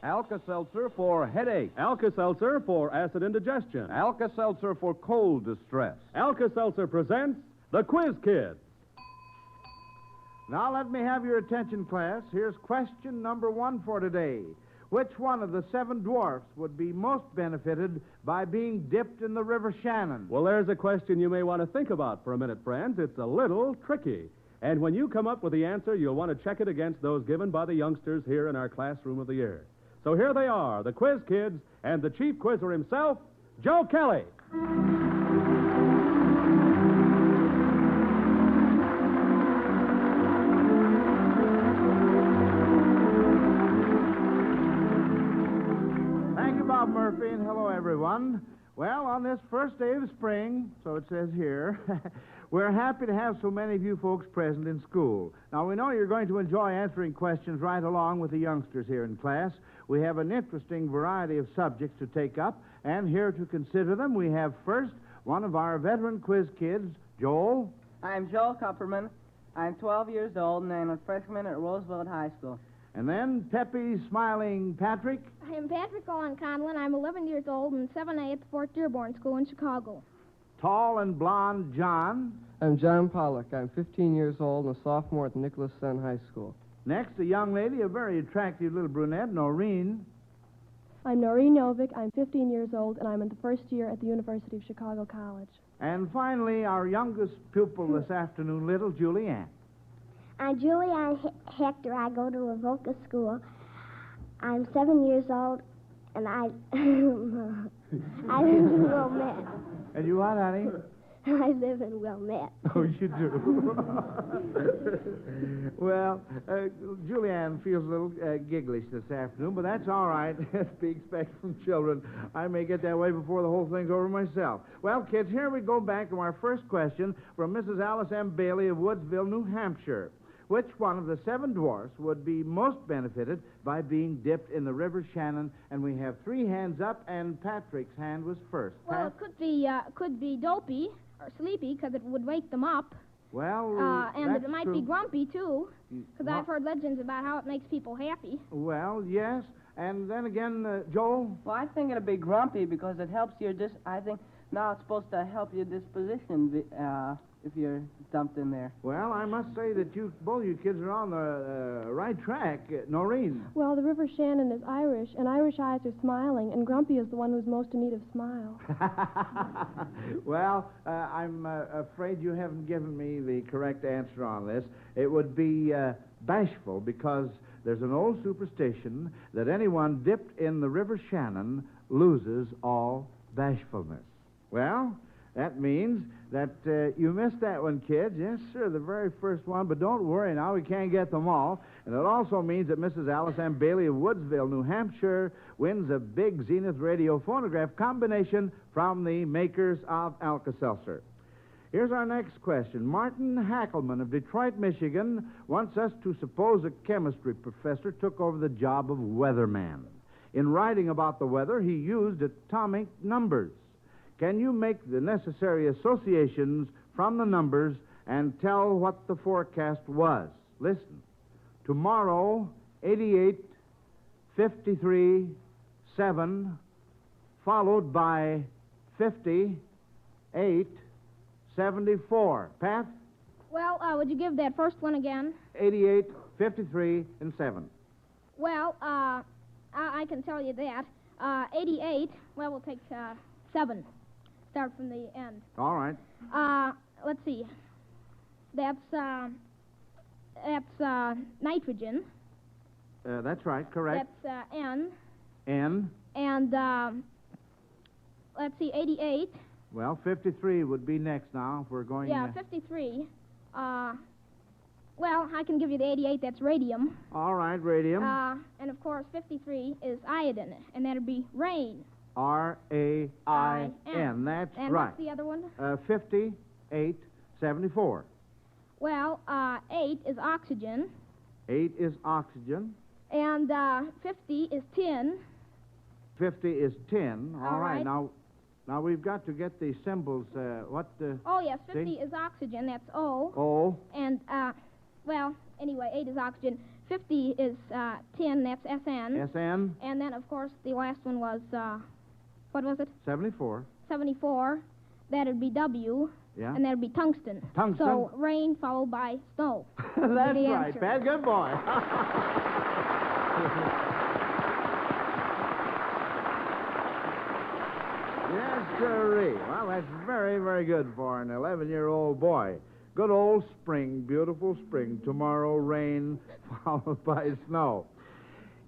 Alka-Seltzer for headache. Alka-Seltzer for acid indigestion. Alka-Seltzer for cold distress. Alka-Seltzer presents the Quiz Kids. Now let me have your attention, class. Here's question number 1 for today. Which one of the 7 dwarfs would be most benefited by being dipped in the River Shannon? Well, there's a question you may want to think about for a minute, friends. It's a little tricky. And when you come up with the answer, you'll want to check it against those given by the youngsters here in our classroom of the year. So here they are, the Quiz Kids and the chief quizzer himself, Joe Kelly. Thank you, Bob Murphy, and hello, everyone. Well, on this first day of spring, so it says here, we're happy to have so many of you folks present in school. Now, we know you're going to enjoy answering questions right along with the youngsters here in class. We have an interesting variety of subjects to take up, and here to consider them, we have first one of our veteran quiz kids, Joel. I'm Joel Kupperman. I'm 12 years old, and I'm a freshman at Roosevelt High School. And then peppy, smiling Patrick. I'm Patrick Owen Conlon. I'm 11 years old and 7A at the Fort Dearborn School in Chicago. Tall and blonde John. I'm John Pollock. I'm 15 years old and a sophomore at Nicholas Son High School. Next, a young lady, a very attractive little brunette, Noreen. I'm Noreen Novick. I'm 15 years old, and I'm in the first year at the University of Chicago College. And finally, our youngest pupil this afternoon, little Julianne. I'm Julianne Hector. I go to Avoca School. I'm 7 years old, and I I live in Wilmette. And you what, honey? I live in Wilmette. Oh, you do? Well, Julianne feels a little gigglish this afternoon, but that's all right. That's to be expected from children. I may get that way before the whole thing's over myself. Well, kids, here we go back to our first question from Mrs. Alice M. Bailey of Woodsville, New Hampshire. Which one of the 7 dwarfs would be most benefited by being dipped in the River Shannon? And we have 3 hands up, and Patrick's hand was first. Well, it could be dopey or sleepy because it would wake them up. Well, and that's it might true. be grumpy, too, because I've heard legends about how it makes people happy. Well, yes. And then again, Joel? Well, I think it'll be grumpy because it helps your I think now it's supposed to help your disposition if you're dumped in there. Well, I must say that both you kids are on the right track. Noreen? Well, the River Shannon is Irish, and Irish eyes are smiling, and Grumpy is the one who's most in need of smile. Well, I'm afraid you haven't given me the correct answer on this. It would be bashful, because there's an old superstition that anyone dipped in the River Shannon loses all bashfulness. Well, that means that you missed that one, kids. Yes, sir, the very first one. But don't worry now, we can't get them all. And it also means that Mrs. Alice M. Bailey of Woodsville, New Hampshire, wins a big Zenith radio phonograph combination from the makers of Alka-Seltzer. Here's our next question. Martin Hackelman of Detroit, Michigan, wants us to suppose a chemistry professor took over the job of weatherman. In writing about the weather, he used atomic numbers. Can you make the necessary associations from the numbers and tell what the forecast was? Listen. Tomorrow, 88, 53, 7, followed by 50, 8, 74. Pat? Well, would you give that first one again? 88, 53, and 7. Well, I can tell you that. 88, well, we'll take 7. Start from the end. All right. Let's see. That's nitrogen. That's right, correct. That's N. N. And let's see, 88. Well, 53 would be next now if we're going... Yeah, 53. Well, I can give you the 88. That's radium. All right, radium. And, of course, 53 is iodine, and that'd be rain. R-A-I-N. That's and right. What's the other one? 58, 74. Well, 8 is oxygen. 8 is oxygen. And 50 is tin. 50 is tin. All right. right. Now we've got to get the symbols. Oh, yes, 50 is oxygen. That's O. O. And well, anyway, 8 is oxygen. 50 is 10, that's SN. SN? And then, of course, the last one was, what was it? 74. 74. That'd be W. Yeah. And that'd be tungsten. Tungsten? So rain followed by snow. That's the right, answer. Pat. Good boy. Yes, sirree. Well, that's very, very good for an 11-year-old boy. Good old spring, beautiful spring. Tomorrow, rain followed by snow.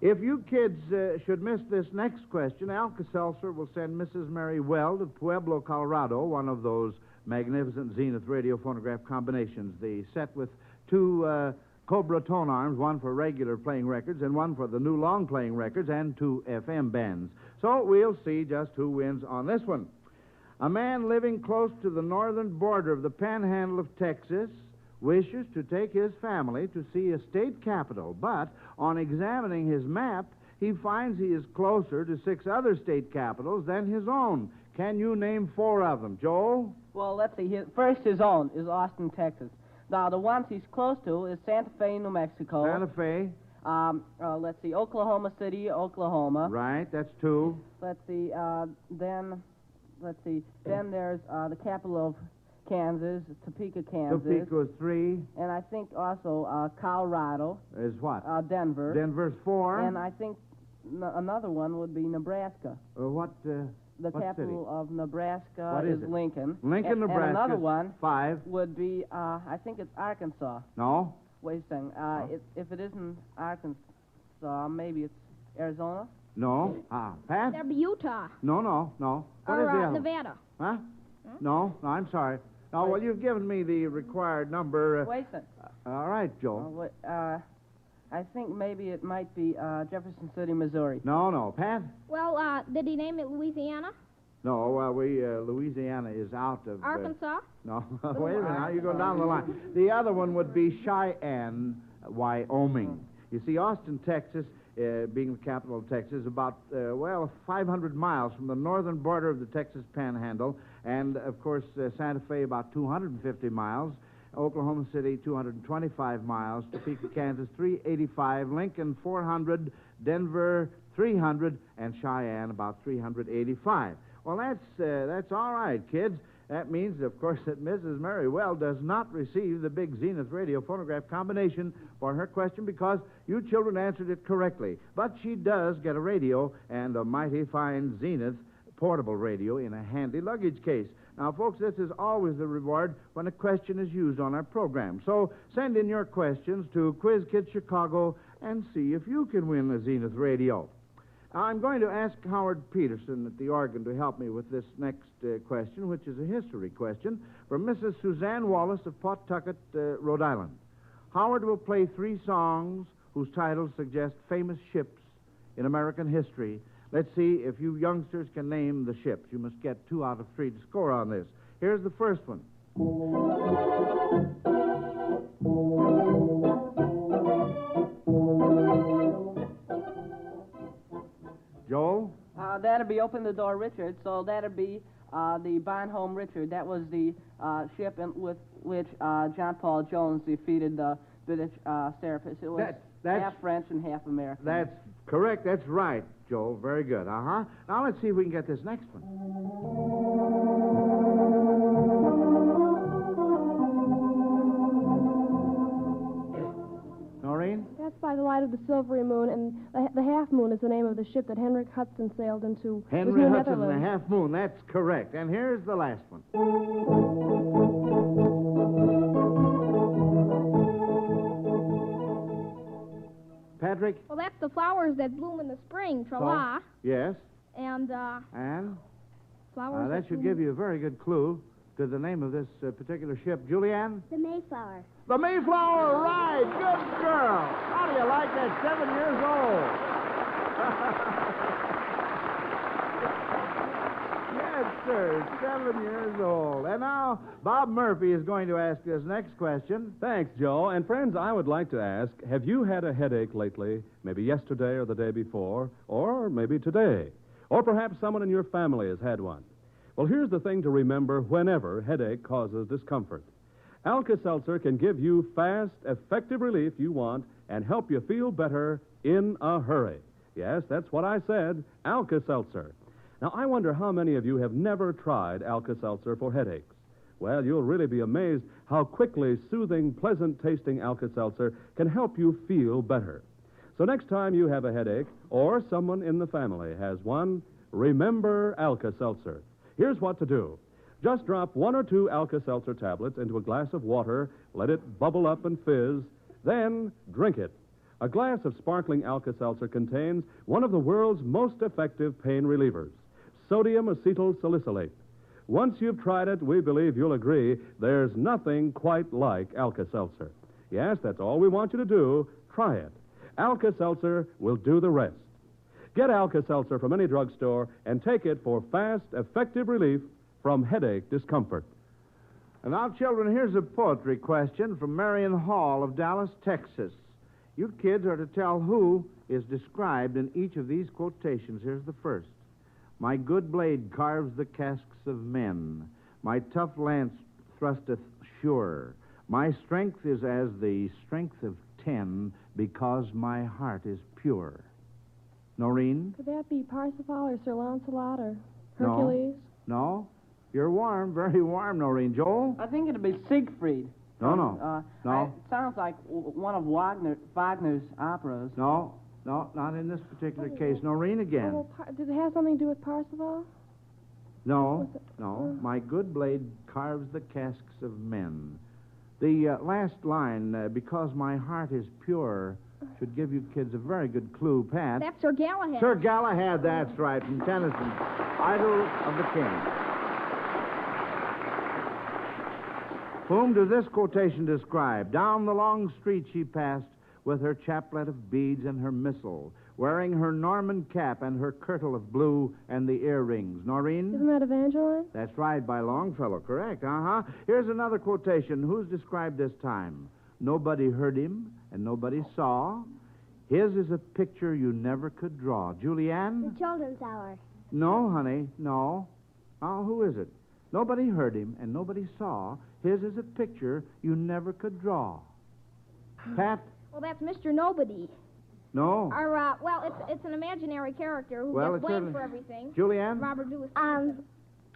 If you kids should miss this next question, Alka-Seltzer will send Mrs. Mary Weld of Pueblo, Colorado, one of those magnificent Zenith radio phonograph combinations. The set with 2 Cobra tone arms, one for regular playing records and one for the new long playing records, and 2 FM bands. So we'll see just who wins on this one. A man living close to the northern border of the panhandle of Texas wishes to take his family to see a state capital, but on examining his map, he finds he is closer to 6 other state capitals than his own. Can you name 4 of them? Joel? Well, let's see. First, his own is Austin, Texas. Now, the ones he's close to is Santa Fe, New Mexico. Santa Fe. Let's see, Oklahoma City, Oklahoma. Right, that's 2. Let's see, then there's the capital of Kansas, Topeka, Kansas. Topeka is 3. And I think also Colorado. Is what? Denver. Denver's 4. And I think another one would be Nebraska. What The what capital city? of Nebraska What is is it? Lincoln. Lincoln, Nebraska. And another one 5. would be, I think it's Arkansas. No? Wait a second. If it isn't Arkansas, maybe it's Arizona? No. Pat? That'd be Utah. No. What is the Or other? Nevada. Huh? No, I'm sorry. No, well, you've given me the required number. Wait a second. All right, Joel. I think maybe it might be Jefferson City, Missouri. No. Pat? Well, did he name it Louisiana? No, well, Louisiana is out of... Arkansas? No, wait a minute. Now you're going down the line. The other one would be Cheyenne, Wyoming. You see, Austin, Texas, being the capital of Texas, about, 500 miles from the northern border of the Texas Panhandle. And, of course, Santa Fe, about 250 miles. Oklahoma City, 225 miles. Topeka, Kansas, 385. Lincoln, 400. Denver, 300. And Cheyenne, about 385. Well, that's all right, kids. That means, of course, that Mrs. Mary Weld does not receive the big Zenith radio phonograph combination for her question because you children answered it correctly. But she does get a radio and a mighty fine Zenith portable radio in a handy luggage case. Now, folks, this is always the reward when a question is used on our program. So send in your questions to Quiz Kids Chicago and see if you can win a Zenith radio. Now, I'm going to ask Howard Peterson at the organ to help me with this next question, which is a history question from Mrs. Suzanne Wallace of Pawtucket, Rhode Island. Howard will play 3 songs whose titles suggest famous ships in American history. Let's see if you youngsters can name the ships. You must get 2 out of 3 to score on this. Here's the first one. Joel? That'd be Open the Door Richard, so that'd be the Bonhomme Richard. That was the ship with which John Paul Jones defeated the British Serapis. It was That's half French and half American. That's correct. That's right, Joel. Very good. Uh-huh. Now let's see if we can get this next one. Noreen? That's by the light of the silvery moon, and the Half Moon is the name of the ship that Henrik Hudson sailed into. Henry New Hudson and the Netherlands. Half Moon. That's correct. And here's the last one. Patrick? Well, that's the flowers that bloom in the spring, tra-la. Yes. And, flowers that should give you a very good clue to the name of this particular ship. Julianne? The Mayflower. The Mayflower, right. Good girl. How do you like that? 7 years old. Yes, sir. 7 years old. And now, Bob Murphy is going to ask this next question. Thanks, Joe. And friends, I would like to ask, have you had a headache lately? Maybe yesterday or the day before, or maybe today. Or perhaps someone in your family has had one. Well, here's the thing to remember whenever headache causes discomfort. Alka-Seltzer can give you fast, effective relief you want and help you feel better in a hurry. Yes, that's what I said, Alka-Seltzer. Now, I wonder how many of you have never tried Alka-Seltzer for headaches. Well, you'll really be amazed how quickly soothing, pleasant-tasting Alka-Seltzer can help you feel better. So next time you have a headache or someone in the family has one, remember Alka-Seltzer. Here's what to do. Just drop 1 or 2 Alka-Seltzer tablets into a glass of water, let it bubble up and fizz, then drink it. A glass of sparkling Alka-Seltzer contains one of the world's most effective pain relievers, sodium acetyl salicylate. Once you've tried it, we believe you'll agree there's nothing quite like Alka-Seltzer. Yes, that's all we want you to do. Try it. Alka-Seltzer will do the rest. Get Alka-Seltzer from any drugstore and take it for fast, effective relief from headache discomfort. And now, children, here's a poetry question from Marion Hall of Dallas, Texas. You kids are to tell who is described in each of these quotations. Here's the first. My good blade carves the casques of men. My tough lance thrusteth sure. My strength is as the strength of 10 because my heart is pure. Noreen? Could that be Parsifal or Sir Launcelot or Hercules? No. You're warm, very warm, Noreen. Joel? I think it'd be Siegfried. No. It sounds like one of Wagner's operas. No, not in this particular case. Noreen again. Oh, well, does it have something to do with Parsifal? No. My good blade carves the casques of men. The last line, because my heart is pure, should give you kids a very good clue. Pat? That's Sir Galahad. Sir Galahad, that's right, from Tennyson, Idol of the King. Whom does this quotation describe? Down the long street she passed with her chaplet of beads and her missal, wearing her Norman cap and her kirtle of blue and the earrings. Noreen? Isn't that Evangeline? That's right, by Longfellow, correct. Here's another quotation. Who's described this time? Nobody heard him and nobody saw. His is a picture you never could draw. Julianne? The Children's Hour. No, honey, no. Oh, who is it? Nobody heard him and nobody saw. His is a picture you never could draw. Pat? Well, that's Mr. Nobody. No. Or, it's an imaginary character who gets blamed for everything. Julianne? Robert Louis.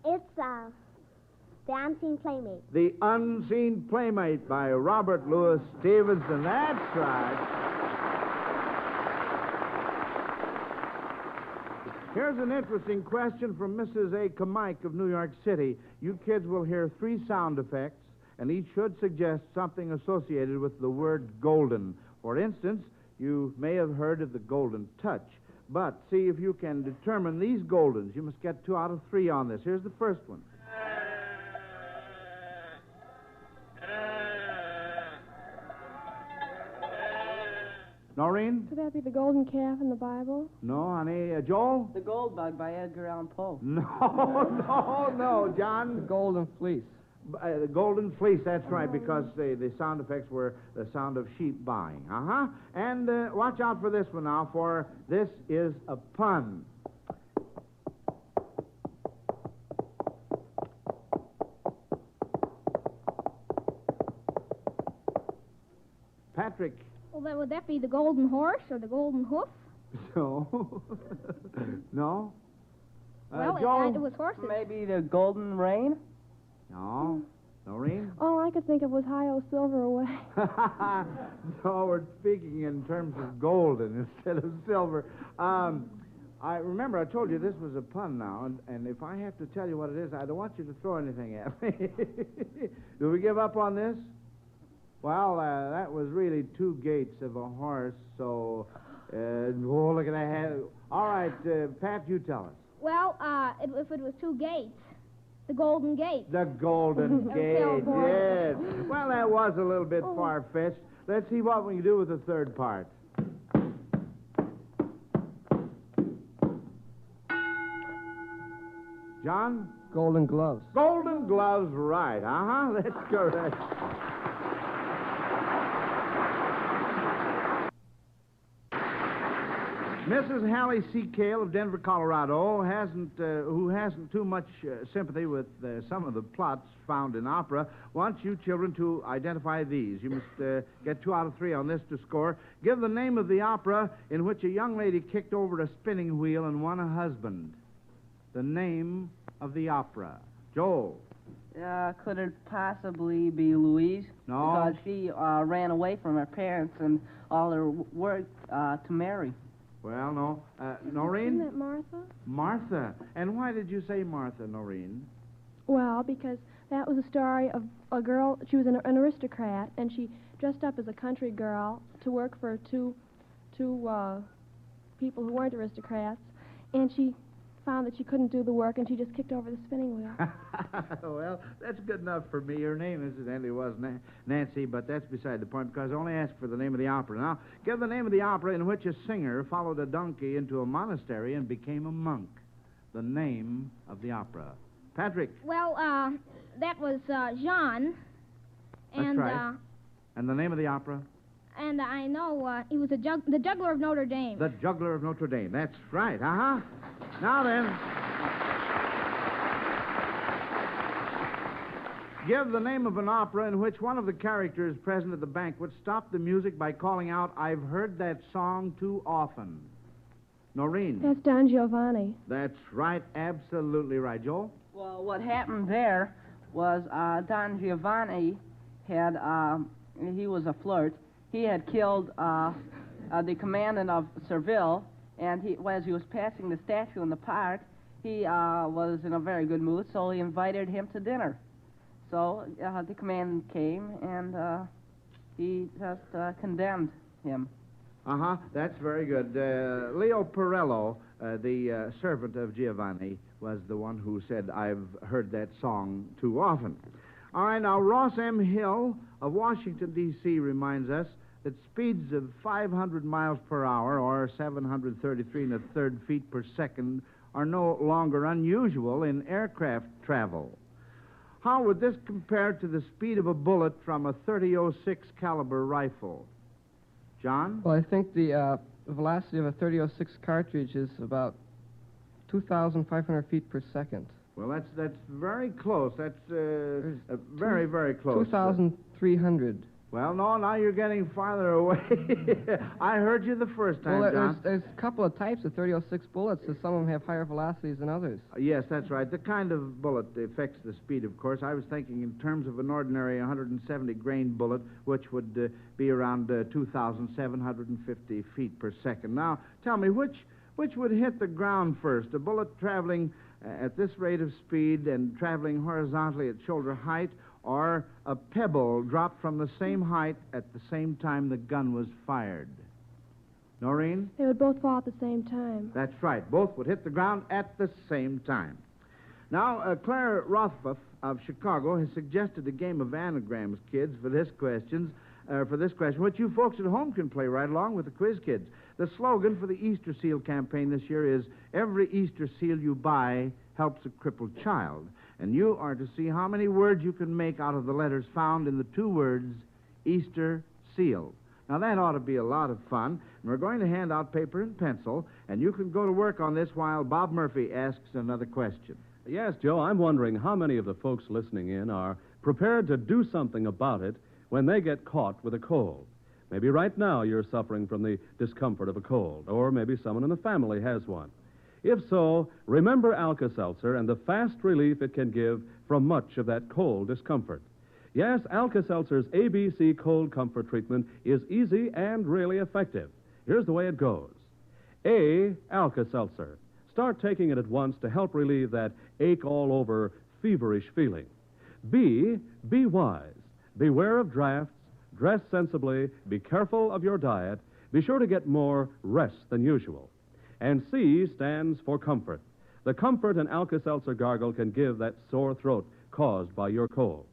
It's The Unseen Playmate. The Unseen Playmate by Robert Louis Stevenson. That's right. Here's an interesting question from Mrs. A. Kamike of New York City. You kids will hear 3 sound effects, and each should suggest something associated with the word golden. For instance, you may have heard of the golden touch. But see if you can determine these goldens. You must get 2 out of 3 on this. Here's the first one. Noreen? Could that be the golden calf in the Bible? No, honey. Joel? The Gold Bug by Edgar Allan Poe. No, John. The golden fleece. The golden fleece, that's right, because the sound effects were the sound of sheep buying. And watch out for this one now, for this is a pun. Patrick. Well, would that be the golden horse or the golden hoof? No. No? Well, Joel? it was horses. Maybe the Golden Rain? No. Noreen? All I could think of was Hi-O Silver Away. No, we're speaking in terms of golden instead of silver. I remember I told you this was a pun now, and if I have to tell you what it is, I don't want you to throw anything at me. Do we give up on this? Well, that was really 2 gates of a horse, so, look at that head. All right, Pat, you tell us. Well, if it was 2 gates, the Golden Gate. The Golden Gate, yes. Well, that was a little bit far-fetched. Let's see what we can do with the third part. John? Golden gloves. Golden gloves, right. That's correct. Mrs. Hallie C. Cale of Denver, Colorado, who hasn't too much sympathy with some of the plots found in opera, wants you children to identify these. You must get 2 out of 3 on this to score. Give the name of the opera in which a young lady kicked over a spinning wheel and won a husband. The name of the opera. Joel. Could it possibly be Louise? No. Because she ran away from her parents and all her work to marry. Well, no. Noreen? Isn't it Martha? Martha. And why did you say Martha, Noreen? Well, because that was a story of a girl. She was an aristocrat, and she dressed up as a country girl to work for two people who weren't aristocrats, and she found that she couldn't do the work, and she just kicked over the spinning wheel. Well, that's good enough for me. Her name incidentally was Nancy, but that's beside the point because I only asked for the name of the opera. Now, give the name of the opera in which a singer followed a donkey into a monastery and became a monk. The name of the opera. Patrick. Well, that was Jean. That's right. And the name of the opera? And I know he was the Juggler of Notre Dame. The Juggler of Notre Dame. That's right. Uh-huh. Now then, give the name of an opera in which one of the characters present at the banquet stopped the music by calling out, "I've heard that song too often." Noreen. That's Don Giovanni. That's right. Absolutely right. Joel? Well, what happened there was Don Giovanni he was a flirt. He had killed the commandant of Seville, and as he was passing the statue in the park, he was in a very good mood, so he invited him to dinner. So the commandant came, and he just condemned him. Uh-huh. That's very good. Leo Perello, the servant of Giovanni, was the one who said, "I've heard that song too often." All right, now, Ross M. Hill of Washington, D.C. reminds us that speeds of 500 miles per hour, or 733 1/3 feet per second, are no longer unusual in aircraft travel. How would this compare to the speed of a bullet from a .30-06 caliber rifle? John? Well, I think the velocity of a .30-06 cartridge is about 2,500 feet per second. Well, that's very close. That's very, very close. 2,300. Well, no, now you're getting farther away. I heard you the first time, Well, John. there's a couple of types of .30-06 bullets, so some of them have higher velocities than others. Yes, that's right. The kind of bullet affects the speed, of course. I was thinking in terms of an ordinary 170-grain bullet, which would be around 2,750 feet per second. Now, tell me, which would hit the ground first? A bullet traveling at this rate of speed and traveling horizontally at shoulder height, or a pebble dropped from the same height at the same time the gun was fired? Noreen? They would both fall at the same time. That's right. Both would hit the ground at the same time. Now, Claire Rothfuss of Chicago has suggested a game of anagrams, kids, for this question, which you folks at home can play right along with the quiz kids. The slogan for the Easter Seal campaign this year is, "Every Easter seal you buy helps a crippled child." And you are to see how many words you can make out of the letters found in the 2 words, Easter Seal. Now, that ought to be a lot of fun. And we're going to hand out paper and pencil, and you can go to work on this while Bob Murphy asks another question. Yes, Joe, I'm wondering how many of the folks listening in are prepared to do something about it when they get caught with a cold. Maybe right now you're suffering from the discomfort of a cold, or maybe someone in the family has one. If so, remember Alka-Seltzer and the fast relief it can give from much of that cold discomfort. Yes, Alka-Seltzer's ABC Cold Comfort Treatment is easy and really effective. Here's the way it goes. A, Alka-Seltzer. Start taking it at once to help relieve that ache-all-over, feverish feeling. B, be wise. Beware of drafts, dress sensibly, be careful of your diet, be sure to get more rest than usual. And C stands for comfort. The comfort an Alka-Seltzer gargle can give that sore throat caused by your cold.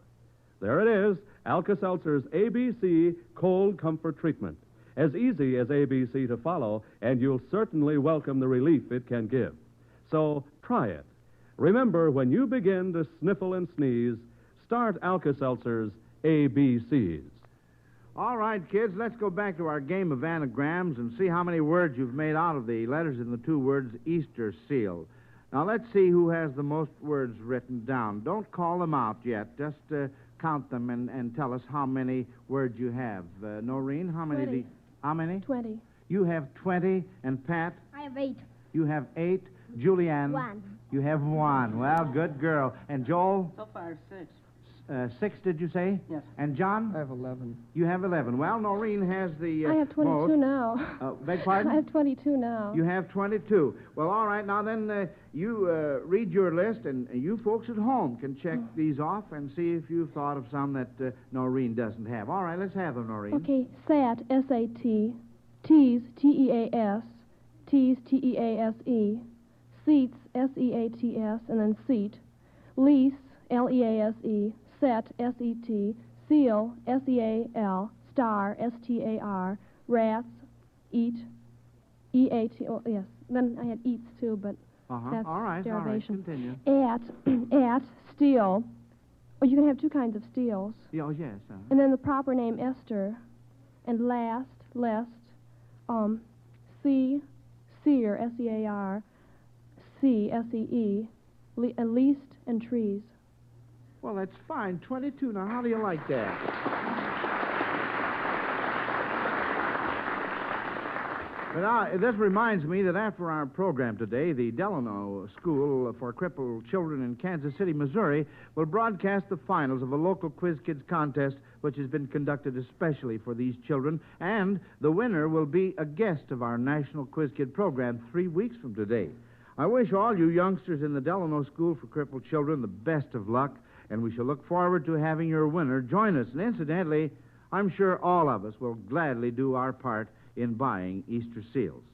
There it is, Alka-Seltzer's ABC Cold Comfort Treatment. As easy as ABC to follow, and you'll certainly welcome the relief it can give. So try it. Remember, when you begin to sniffle and sneeze, start Alka-Seltzer's ABCs. All right, kids, let's go back to our game of anagrams and see how many words you've made out of the letters in the two words Easter seal. Now, let's see who has the most words written down. Don't call them out yet. Just count them and tell us how many words you have. Noreen, how many? 20. How many? 20. You have 20. And Pat? I have 8. You have 8. Julianne? 1. You have 1. Well, good girl. And Joel? So far, 6. 6, did you say? Yes. And John? I have 11. You have 11. Well, Noreen has the I have 22 most. now. Beg pardon? I have 22 now. You have 22. Well, all right. Now, then, you read your list, and you folks at home can check these off and see if you've thought of some that Noreen doesn't have. All right, let's have them, Noreen. Okay, SAT, S-A-T, Teas, T-E-A-S, Teas, T-E-A-S-E, Seats, S-E-A-T-S, and then seat, Lease, L-E-A-S-E, Set, S-E-T, Seal, S-E-A-L, Star, S-T-A-R, Rats, Eat, E-A-T, oh, yes. Then I had eats, too, but that's All right, derivation. continue. At, steel. Oh, you can have two kinds of steels. Yeah, oh, yes. And then the proper name, Esther. And last, lest, seer, S-E-A-R, C, S-E-E, least, and trees. Well, that's fine. 22. Now, how do you like that? But now, this reminds me that after our program today, the Delano School for Crippled Children in Kansas City, Missouri, will broadcast the finals of a local Quiz Kids contest which has been conducted especially for these children, and the winner will be a guest of our National Quiz Kid program 3 weeks from today. I wish all you youngsters in the Delano School for Crippled Children the best of luck, and we shall look forward to having your winner join us. And incidentally, I'm sure all of us will gladly do our part in buying Easter seals.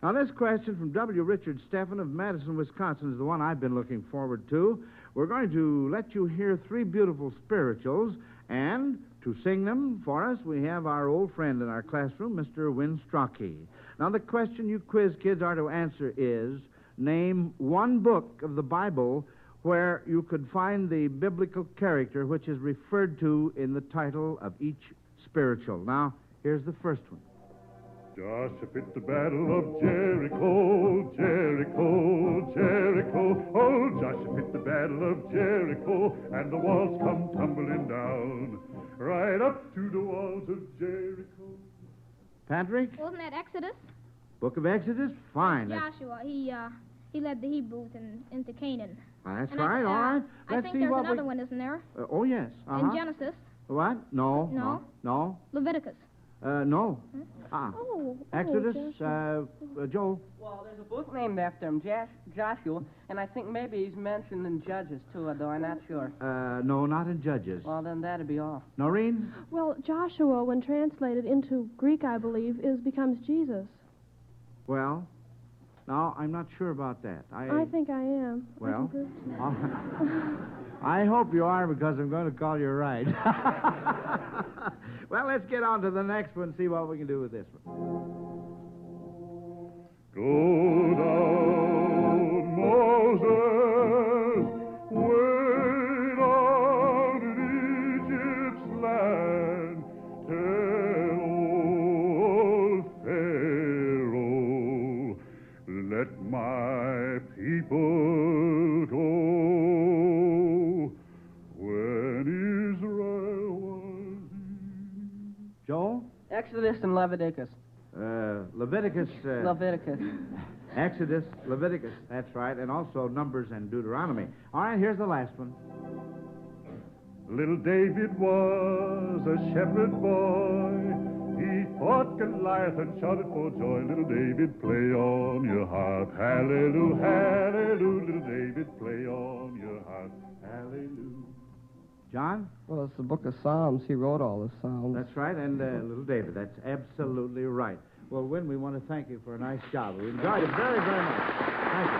Now, this question from W. Richard Steffen of Madison, Wisconsin, is the one I've been looking forward to. We're going to let you hear 3 beautiful spirituals, and to sing them for us, we have our old friend in our classroom, Mr. Win Strachey. Now, the question you quiz kids are to answer is, name one book of the Bible where you could find the biblical character which is referred to in the title of each spiritual. Now, here's the first one. Joshua at the battle of Jericho, Jericho, Jericho. Oh, Joshua at the battle of Jericho, and the walls come tumbling down, right up to the walls of Jericho. Patrick? Wasn't that Exodus? Book of Exodus? Fine. Joshua, he led the Hebrews into Canaan. That's And right, all right. I Let's think see there's what another one, isn't there? Oh, yes. In Genesis. What? No. No? No. Leviticus. No. Exodus, Joel. Well, there's a book named after him, Joshua, and I think maybe he's mentioned in Judges, too, though I'm not sure. No, not in Judges. Well, then that'd be all. Noreen? Well, Joshua, when translated into Greek, I believe, becomes Jesus. Well, now, I'm not sure about that. I think I am. Well, I hope you are, because I'm going to call you right. Well, let's get on to the next one and see what we can do with this one. Go down, Moses, way down in Egypt's land. Tell old Pharaoh, let my people go. When Israel was in... Joel? Exodus and Leviticus. Leviticus. Leviticus. Exodus, Leviticus. That's right. And also Numbers and Deuteronomy. All right, here's the last one. Little David was a shepherd boy. He fought Goliath and shouted for joy. Little David, play on your harp. Hallelujah, hallelujah. Little David, play on your harp. Hallelujah. John? Well, it's the book of Psalms. He wrote all the Psalms. That's right, and little David. That's absolutely right. Well, Win, we want to thank you for a nice job. We enjoyed it very, very much. Thank you.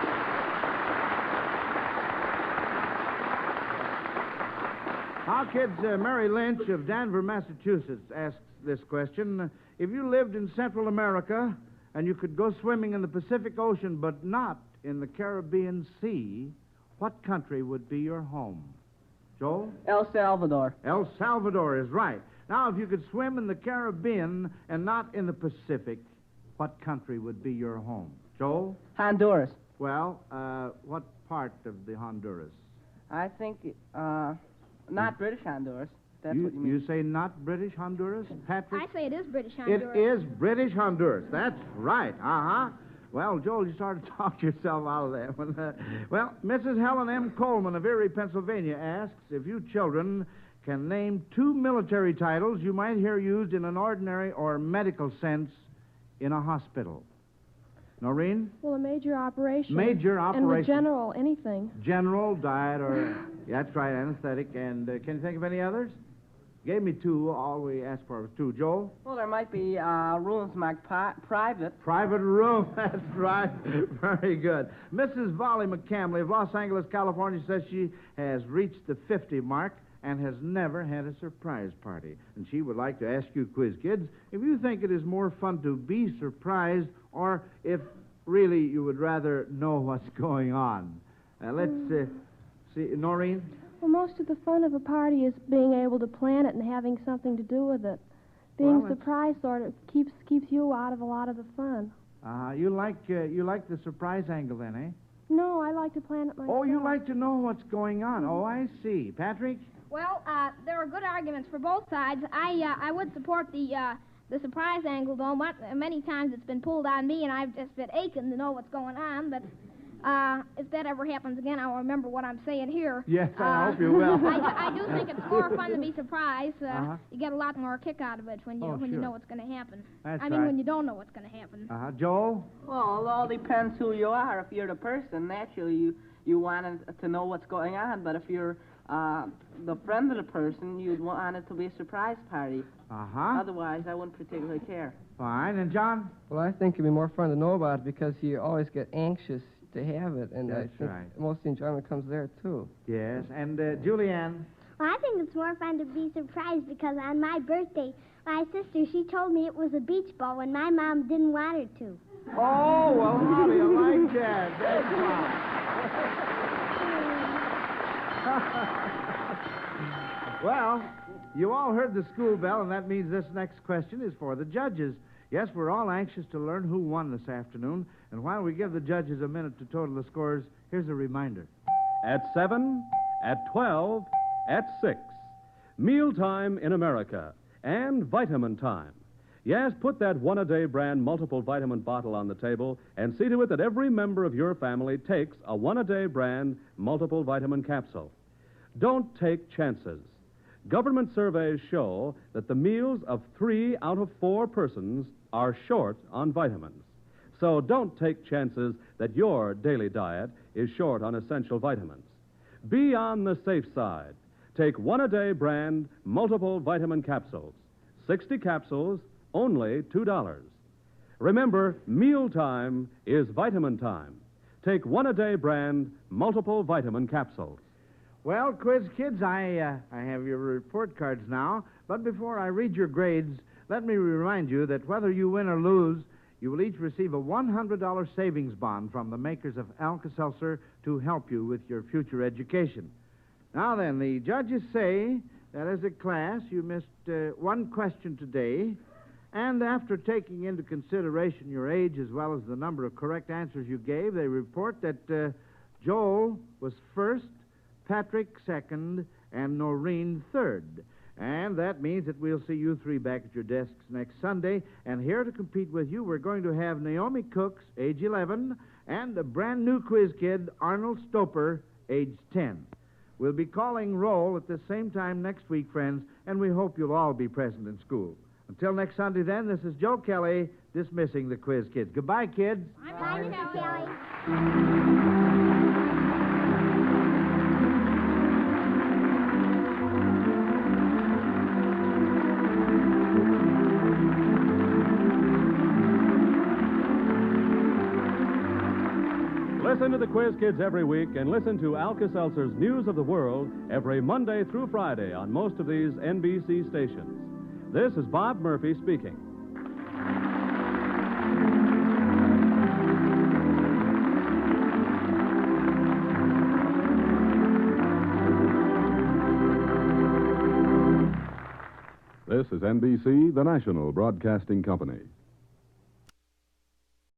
Now, kids, Mary Lynch of Danvers, Massachusetts asks this question. If you lived in Central America and you could go swimming in the Pacific Ocean but not in the Caribbean Sea, what country would be your home? Joel? El Salvador. El Salvador is right. Now, if you could swim in the Caribbean and not in the Pacific, what country would be your home? Joel? Honduras. Well, what part of the Honduras? I think not British Honduras. That's what you mean. You say not British Honduras? Patrick? I say it is British Honduras. It is British Honduras. That's right. Uh-huh. Well, Joel, you started to talk yourself out of that one. Well, Mrs. Helen M. Coleman of Erie, Pennsylvania asks if you children can name 2 military titles you might hear used in an ordinary or medical sense in a hospital. Noreen? Well, a major operation. Major operation. And the general, anything. General, diet, or... That's right, anesthetic. And can you think of any others? Gave me 2. All we asked for was 2. Joel? Well, there might be rooms marked private. Private room. That's right. Very good. Mrs. Volley McCamley of Los Angeles, California says she has reached the 50 mark and has never had a surprise party. And she would like to ask you, Quiz Kids, if you think it is more fun to be surprised or if really you would rather know what's going on. Let's see. Noreen? Well, most of the fun of a party is being able to plan it and having something to do with it. Being surprised sort of keeps you out of a lot of the fun. You like the surprise angle then, eh? No, I like to plan it myself. Oh, you like to know what's going on. Oh, I see. Patrick? Well, there are good arguments for both sides. I would support the surprise angle, though. Many times it's been pulled on me, and I've just been aching to know what's going on. But if that ever happens again, I'll remember what I'm saying here. Yes, I hope you will. I do think it's more fun to be surprised. You get a lot more kick out of it when you know what's going to happen. That's I mean, when you don't know what's going to happen. Joel? Well, it all depends who you are. If you're the person, naturally you want to know what's going on. But if you're the friend of the person, you'd want it to be a surprise party. Otherwise, I wouldn't particularly care. Fine. And John? Well, I think it'd be more fun to know about it because you always get anxious to have it, and I think most of the enjoyment comes there, too. Yes. And Julianne? Well, I think it's more fun to be surprised because on my birthday, my sister, she told me it was a beach ball when my mom didn't want her to. Oh, well, how do you like that? That's fine. Well, you all heard the school bell, and that means this next question is for the judges. Yes, we're all anxious to learn who won this afternoon, and while we give the judges a minute to total the scores, here's a reminder. At 7, at 12, at 6. Mealtime in America and vitamin time. Yes, put that one-a-day brand multiple vitamin bottle on the table and see to it that every member of your family takes a one-a-day brand multiple vitamin capsule. Don't take chances. Government surveys show that the meals of 3 out of 4 persons are short on vitamins. So don't take chances that your daily diet is short on essential vitamins. Be on the safe side. Take one-a-day brand multiple vitamin capsules. 60 capsules, only $2. Remember, mealtime is vitamin time. Take one-a-day brand multiple vitamin capsules. Well, Quiz Kids, I have your report cards now, but before I read your grades, let me remind you that whether you win or lose, you will each receive a $100 savings bond from the makers of Alka-Seltzer to help you with your future education. Now then, the judges say that as a class you missed one question today, and after taking into consideration your age as well as the number of correct answers you gave, they report that Joel was first, Patrick second, and Noreen third. And that means that we'll see you 3 back at your desks next Sunday. And here to compete with you, we're going to have Naomi Cooks, age 11, and a brand new quiz kid, Arnold Stoper, age 10. We'll be calling roll at the same time next week, friends, and we hope you'll all be present in school. Until next Sunday, then, this is Joe Kelly dismissing the quiz kids. Goodbye, kids. Bye, Mr. Kelly. Listen to the Quiz Kids every week and listen to Alka-Seltzer's News of the World every Monday through Friday on most of these NBC stations. This is Bob Murphy speaking. This is NBC, the national broadcasting company.